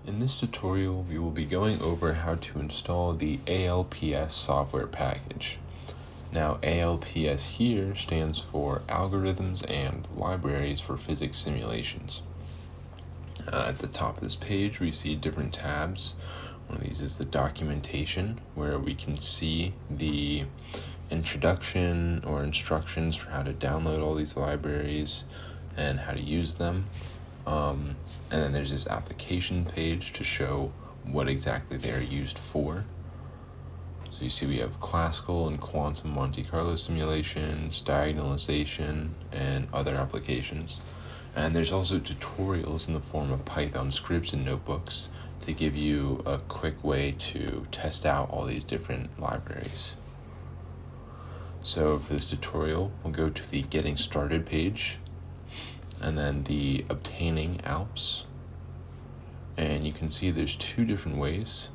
In this tutorial, we will be going over how to install the ALPS software package. Now, ALPS here stands for Algorithms and Libraries for Physics Simulations. At the top of this page, we see different tabs. One of these is the documentation, where we can see the introduction or instructions for how to download all these libraries and how to use them. And then there's this application page to show what exactly they're used for. So you see we have classical and quantum Monte Carlo simulations, diagonalization, and other applications. And there's also tutorials in the form of Python scripts and notebooks to give you a quick way to test out all these different libraries. So for this tutorial, we'll go to the Getting Started page, and then the Obtaining ALPS. And you can see there's two different ways,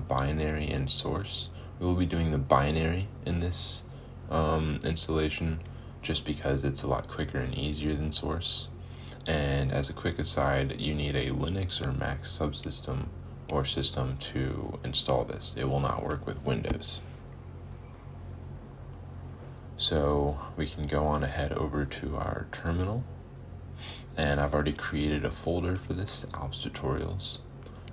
binary and source. We will be doing the binary in this installation just because it's a lot quicker and easier than source. And as a quick aside, you need a Linux or Mac subsystem or system to install this. It will not work with Windows. So we can go on ahead over to our terminal. And I've already created a folder for this, ALPS tutorials.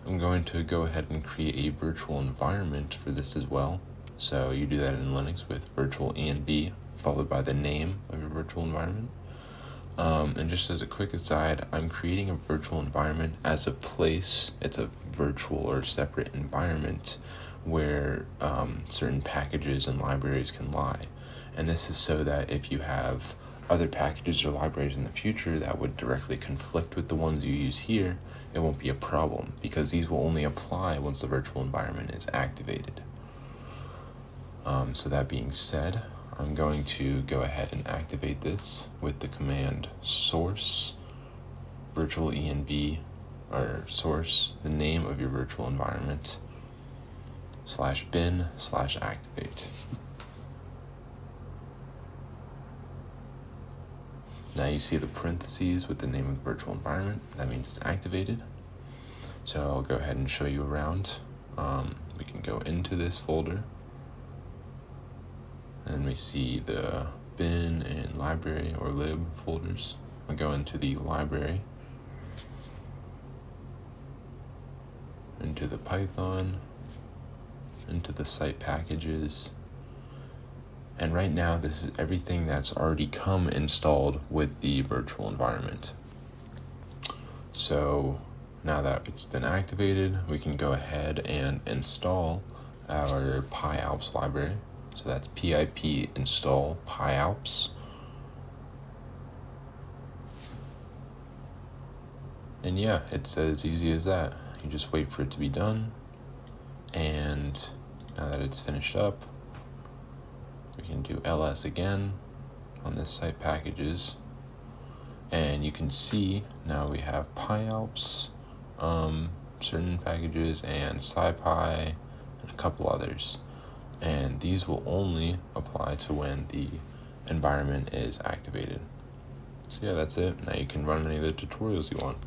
I'm going to go ahead and create a virtual environment for this as well. So you do that in Linux with virtual env followed by the name of your virtual environment. And just as a quick aside, I'm creating a virtual environment as a place. It's a virtual or separate environment where certain packages and libraries can lie. And this is so that if you have other packages or libraries in the future that would directly conflict with the ones you use here, it won't be a problem because these will only apply once the virtual environment is activated. So that being said, I'm going to go ahead and activate this with the command source virtual env, or source the name of your virtual environment /bin/activate. Now you see the parentheses with the name of the virtual environment. That means it's activated. So I'll go ahead and show you around. We can go into this folder. And we see the bin and library or lib folders. I'll go into the library, into the Python, into the site packages. And right now, this is everything that's already come installed with the virtual environment. So now that it's been activated, we can go ahead and install our PyAlps library. So that's pip install PyAlps. And yeah, it's as easy as that. You just wait for it to be done. And now that it's finished up, we can do ls again on this site packages. And you can see now we have PyAlps, certain packages, and SciPy, and a couple others. And these will only apply to when the environment is activated. So yeah, that's it. Now you can run any of the tutorials you want.